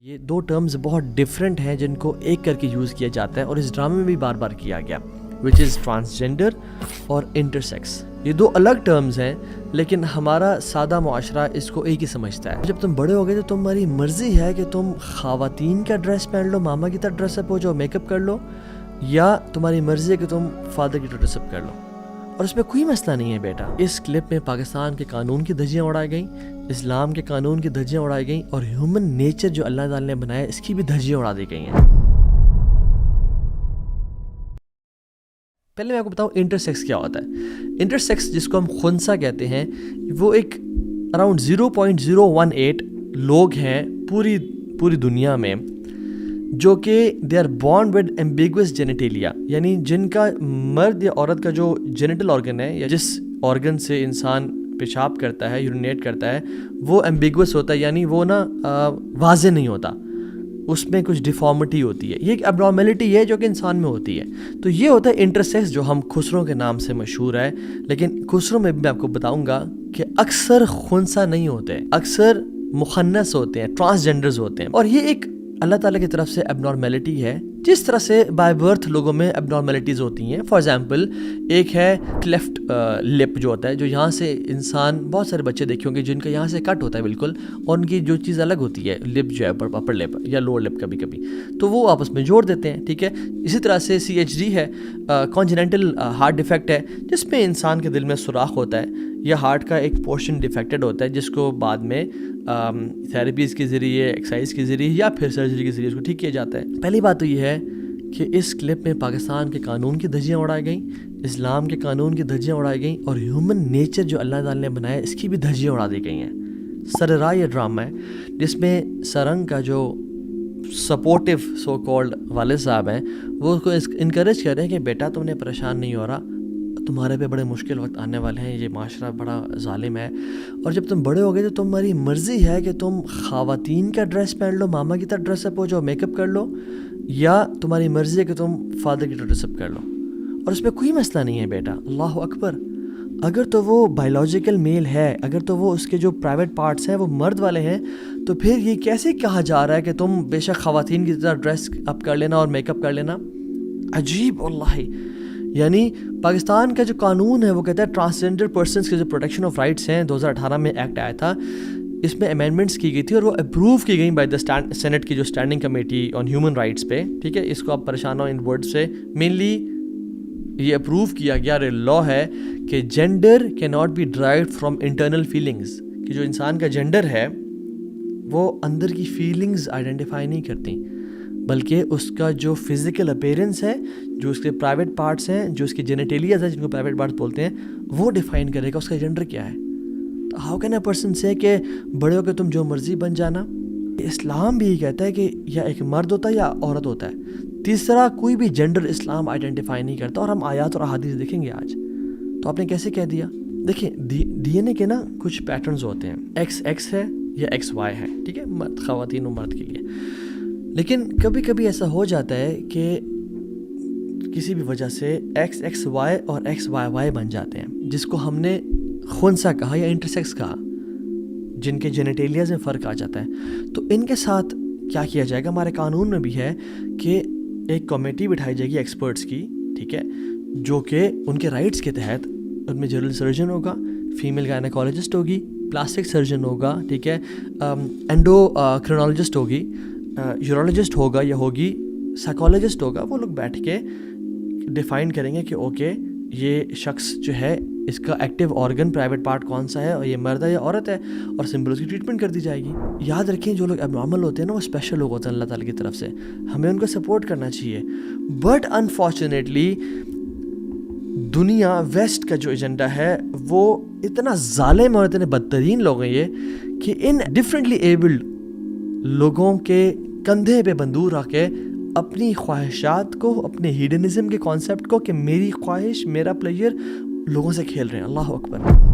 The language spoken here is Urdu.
یہ دو ٹرمز بہت ڈفرینٹ ہیں جن کو ایک کر کے یوز کیا جاتا ہے اور اس ڈرامے میں بھی بار بار کیا گیا، وچ از ٹرانسجینڈر اور انٹرسیکس۔ یہ دو الگ ٹرمز ہیں لیکن ہمارا سادہ معاشرہ اس کو ایک ہی سمجھتا ہے۔ جب تم بڑے ہو گئے تو تمہاری مرضی ہے کہ تم خواتین کا ڈریس پہن لو، ماما کی طرح ڈریس اپ ہو جاؤ، میک اپ کر لو، یا تمہاری مرضی ہے کہ تم فادر کی طرح ڈریس اپ کر لو، اور اس میں کوئی مسئلہ نہیں ہے بیٹا۔ اس کلپ میں پاکستان کے قانون کی دھجیاں اڑائی گئیں، اسلام کے قانون کی دھجیاں اڑائی گئیں، اور ہیومن نیچر جو اللہ تعالیٰ نے بنایا اس کی بھی دھجیاں اڑا دی گئی ہیں۔ پہلے میں آپ کو بتاؤں انٹرسیکس کیا ہوتا ہے۔ انٹرسیکس جس کو ہم خنثی کہتے ہیں، وہ ایک اراؤنڈ 0.018 لوگ ہیں پوری دنیا میں جو کہ they are born with ambiguous genitalia, یعنی جن کا مرد یا عورت کا جو جینیٹل آرگن ہے یا جس آرگن سے انسان پیشاب کرتا ہے، یورینیٹ کرتا ہے، وہ ایمبیگوس ہوتا ہے، یعنی وہ واضح نہیں ہوتا، اس میں کچھ ڈیفارمٹی ہوتی ہے۔ یہ ایک ابنارمیلٹی ہے جو کہ انسان میں ہوتی ہے۔ تو یہ ہوتا ہے انٹرسیکس، جو ہم خسروں کے نام سے مشہور ہے، لیکن خسروں میں بھی میں آپ کو بتاؤں گا کہ اکثر خنثی نہیں ہوتے، اکثر مخنث ہوتے ہیں، ٹرانسجینڈرز ہوتے ہیں، اور یہ ایک اللہ تعالیٰ کی طرف سے ابنارمیلٹی ہے، جس طرح سے بائی برتھ لوگوں میں ابنارمیلٹیز ہوتی ہیں۔ فار ایگزامپل ایک ہے کلیفٹ لپ جو ہوتا ہے، جو یہاں سے انسان بہت سارے بچے دیکھے ہوں گے جن کا یہاں سے کٹ ہوتا ہے بالکل، اور ان کی جو چیز الگ ہوتی ہے، لپ جو ہے اپر لپ یا لوور لپ کبھی کبھی، تو وہ آپس میں جوڑ دیتے ہیں، ٹھیک ہے۔ اسی طرح سے CHD ہے، کانجنینٹل ہارٹ ڈیفیکٹ ہے، جس میں انسان کے دل میں سوراخ ہوتا ہے یا ہارٹ کا ایک پورشن ڈیفیکٹڈ ہوتا ہے، جس کو بعد میں تھیراپیز کے ذریعے، ایکسرسائز کے ذریعے یا پھر سرجری کے ذریعے اس کو ٹھیک کیا جاتا ہے۔ پہلی بات تو یہ ہے کہ اس کلپ میں پاکستان کے قانون کی دھجیاں اڑائی گئیں، اسلام کے قانون کی دھجیاں اڑائی گئیں، اور ہیومن نیچر جو اللہ تعالیٰ نے بنایا اس کی بھی دھجیاں اڑا دی گئی ہیں۔ سرراہ یہ ڈرامہ ہے جس میں سرنگ کا جو سپورٹیو سو کالڈ والد صاحب ہیں، وہ اس کو انکریج کر رہے ہیں کہ بیٹا تم نے پریشان نہیں ہو رہا، تمہارے پہ بڑے مشکل وقت آنے والے ہیں، یہ معاشرہ بڑا ظالم ہے، اور جب تم بڑے ہو گئے تو تمہاری مرضی ہے کہ تم خواتین کا ڈریس پہن لو، ماما کی طرح ڈریس اپ ہو جاؤ، میک اپ کر لو، یا تمہاری مرضی ہے کہ تم فادر کی طرح ڈریس اپ کر لو، اور اس میں کوئی مسئلہ نہیں ہے بیٹا۔ اللہ اکبر۔ اگر تو وہ بائیولوجیکل میل ہے، اگر تو وہ اس کے جو پرائیویٹ پارٹس ہیں وہ مرد والے ہیں، تو پھر یہ کیسے کہا جا رہا ہے کہ تم بے شک خواتین کی طرح ڈریس اپ کر لینا اور میک اپ کر لینا؟ عجیب اللہ۔ یعنی پاکستان کا جو قانون ہے وہ کہتا ہے ٹرانسجینڈر پرسنس کے جو پروٹیکشن آف رائٹس ہیں، 2018 میں ایکٹ آیا تھا، اس میں امینڈمنٹس کی گئی تھی اور وہ اپروو کی گئی بائی دا سینٹ کی جو standing committee on human rights پہ، ٹھیک ہے۔ اس کو آپ پریشان ہو ان ورڈ سے، مینلی یہ اپروو کیا گیا اور لا ہے کہ جینڈر کی not be derived from internal feelings, کہ جو انسان کا جینڈر ہے وہ اندر کی فیلنگز آئیڈینٹیفائی نہیں کرتی، بلکہ اس کا جو فزیکل اپیرنس ہے، جو اس کے پرائیویٹ پارٹس ہیں، جو اس کی جینیٹیلیاز ہیں جن کو پرائیویٹ پارٹس بولتے ہیں، وہ ڈیفائن کرے گا اس کا جینڈر کیا ہے۔ تو ہاؤ کین اے پرسن سے کہ بڑے ہو کے تم جو مرضی بن جانا؟ اسلام بھی یہ کہتا ہے کہ یا ایک مرد ہوتا ہے یا عورت ہوتا ہے، تیسرا کوئی بھی جینڈر اسلام آئیڈینٹیفائی نہیں کرتا، اور ہم آیات اور احادیث دیکھیں گے آج۔ تو آپ نے کیسے کہہ دیا؟ دیکھیں ڈی این اے کے کچھ پیٹرنز ہوتے ہیں، ایکس ہے یا XY ہے، ٹھیک ہے، خواتین و مرد کے لیے، لیکن کبھی کبھی ایسا ہو جاتا ہے کہ کسی بھی وجہ سے XXY اور XYY بن جاتے ہیں، جس کو ہم نے خنثی کہا یا انٹرسیکس کہا، جن کے جینیٹیلیاز میں فرق آ جاتا ہے۔ تو ان کے ساتھ کیا کیا جائے گا؟ ہمارے قانون میں بھی ہے کہ ایک کمیٹی بٹھائی جائے گی ایکسپرٹس کی، ٹھیک ہے، جو کہ ان کے رائٹس کے تحت ان میں جنرل سرجن ہوگا، فیمیل گائنیکالوجسٹ ہوگی، پلاسٹک سرجن ہوگا، ٹھیک ہے، اینڈوکرینالوجسٹ ہوگی، یورولوجسٹ ہوگا یا ہوگی، سائیکالوجسٹ ہوگا۔ وہ لوگ بیٹھ کے ڈیفائن کریں گے کہ اوکے یہ شخص جو ہے اس کا ایکٹیو آرگن پرائیویٹ پارٹ کون سا ہے، اور یہ مرد ہے یا عورت ہے، اور سمپل اس کی ٹریٹمنٹ کر دی جائے گی۔ یاد رکھیں جو لوگ اب نارمل ہوتے ہیں نا، وہ اسپیشل لوگ ہوتے ہیں اللہ تعالیٰ کی طرف سے، ہمیں ان کو سپورٹ کرنا چاہیے۔ بٹ انفارچونیٹلی دنیا ویسٹ کا جو ایجنڈا ہے وہ اتنا ظالم اور اتنے بدترین لوگ ہیں یہ، کہ ان ڈفرینٹلی ایبلڈ لوگوں کے کندھے پہ بندوق رکھ کے اپنی خواہشات کو، اپنے ہیڈنزم کے کانسیپٹ کو، کہ میری خواہش میرا پلیئر، لوگوں سے کھیل رہے ہیں۔ اللہ اکبر۔